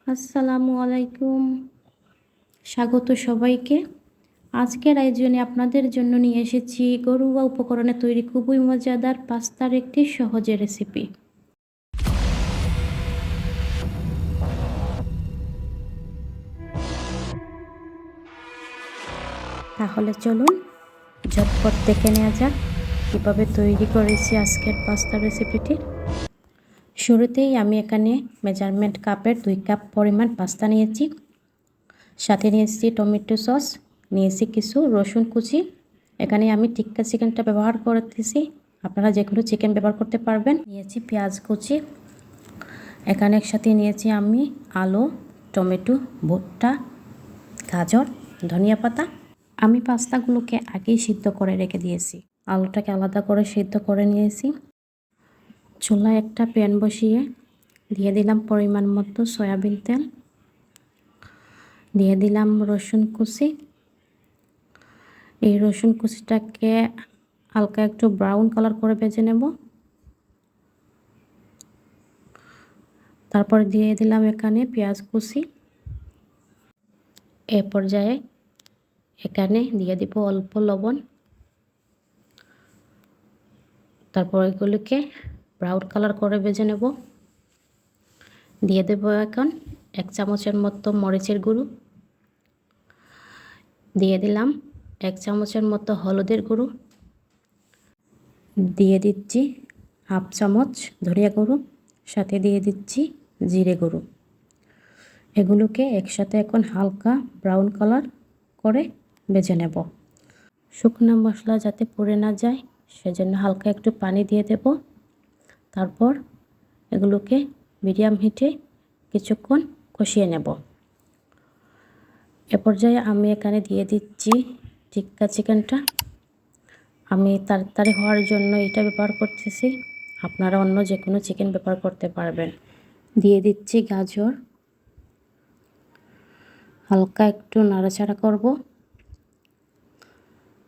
আসসালামু আলাইকুম, স্বাগত সবাইকে। আজকের আয়োজনে আপনাদের জন্য নিয়ে এসেছি ঘরোয়া উপকরণে তৈরি খুবই মজাদার পাস্তার একটি সহজ রেসিপি। তাহলে চলুন ঝটপট দেখে নেওয়া যাক কীভাবে তৈরি করেছি আজকের পাস্তা রেসিপিটি। শুরুতেই আমি এখানে মেজারমেন্ট কাপের 2 কাপ পরিমাণ পাস্তা নিয়েছি। সাথে নিয়েছি টমেটো সস, নিয়েছি কিছু রসুন কুচি। এখানে আমি টিক্কা চিকেনটা ব্যবহার করতেছি, আপনারা যে কোনো চিকেন ব্যবহার করতে পারবেন। নিয়েছি পেঁয়াজ কুচি। এখানে একসাথে নিয়েছি আমি আলু, টমেটো, ভুট্টা, গাজর, ধনিয়া পাতা। আমি পাস্তাগুলোকে আগেই সিদ্ধ করে রেখে দিয়েছি। আলুটাকে আলাদা করে সিদ্ধ করে নিয়েছি। চুলায় একটা প্যান বসিয়ে দিয়ে দিলাম পরিমাণ মতো সয়াবিন তেল, দিয়ে দিলাম রসুন কুচি। এই রসুন কুচিটাকে হালকা একটু ব্রাউন কালার করে ভেজে নেব। তারপর দিয়ে দিলাম এখানে পেঁয়াজ কুচি। এ পর্যায়ে এখানে দিয়ে দিব অল্প লবণ। তারপর এগুলোকে ব্রাউন কালার করে ভেজে নেব। দিয়ে দেব এখন 1 চামচের মতো মরিচের গুঁড়ো, দিয়ে দিলাম 1 চামচের মতো হলুদের গুঁড়ো, দিয়ে দিচ্ছি 1/2 চামচ ধনিয়া গুঁড়ো, সাথে দিয়ে দিচ্ছি জিরে গুঁড়ো। এগুলোকে একসাথে এখন হালকা ব্রাউন কালার করে ভেজে নেব। শুকনো মশলা যাতে পুড়ে না যায় সেজন্য হালকা একটু পানি দিয়ে দেব। তারপর এগুলোকে মিডিয়াম হিটে কিছুক্ষণ কষিয়ে নেব। এ পর্যায়ে আমি এখানে দিয়ে দিচ্ছি টিক্কা চিকেনটা। আমি তাড়াতাড়ি হওয়ার জন্য এটা ব্যবহার করতেছি, আপনারা অন্য যে কোনো চিকেন ব্যবহার করতে পারবেন। দিয়ে দিচ্ছি গাজর, হালকা একটু নাড়াচাড়া করব।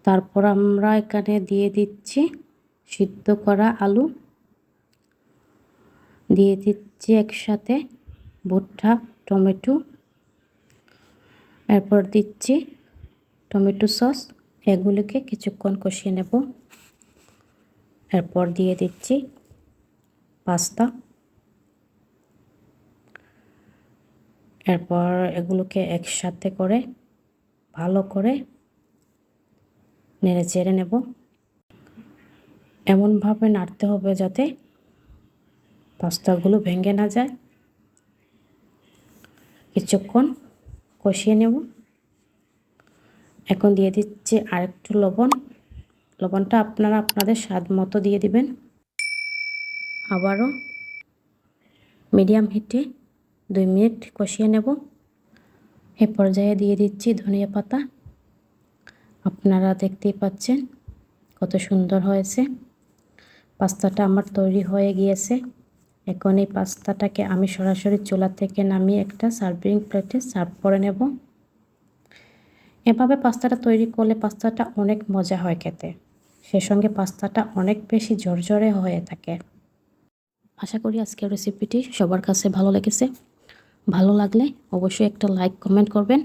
তারপর আমরা এখানে দিয়ে দিচ্ছি সিদ্ধ করা আলু, দিয়ে দিচ্ছি একসাথে ভুট্টা, টমেটো, এরপর দিচ্ছি টমেটো সস। এগুলোকে কিছুক্ষণ কষিয়ে নেব। এরপর দিয়ে দিচ্ছি পাস্তা। এরপর এগুলোকে একসাথে করে ভালো করে নেড়ে চেড়ে নেব। এমনভাবে নাড়তে হবে যাতে পাস্তাগুলো ভেঙে না যায়। কিছুক্ষণ কষিয়ে নেব। এখন দিয়ে দিচ্ছি আরেকটু লবণ। লবণটা আপনারা আপনাদের স্বাদ মতো দিয়ে দিবেন। আবারও মিডিয়াম হিটে 2 মিনিট কষিয়ে নেব। এ পর্যায়ে দিয়ে দিচ্ছি ধনিয়া পাতা। আপনারা দেখতেই পাচ্ছেন কত সুন্দর হয়েছে। পাস্তাটা আমার তৈরি হয়ে গিয়েছে। এখন এই পাস্তাটাকে আমি সরাসরি চুলা থেকে নামিয়ে একটা সার্ভিং প্লেটে সার্ভ করে নেব। এভাবে পাস্তাটা তৈরি করলে পাস্তাটা অনেক মজা হয় খেতে, সে সঙ্গে পাস্তাটা অনেক বেশি ঝরঝরে হয়ে থাকে। আশা করি আজকের রেসিপিটি সবার কাছে ভালো লেগেছে। ভালো লাগলে অবশ্যই একটা লাইক কমেন্ট করবেন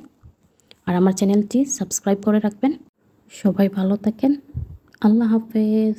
আর আমার চ্যানেলটি সাবস্ক্রাইব করে রাখবেন। সবাই ভালো থাকেন। আল্লাহ হাফেজ।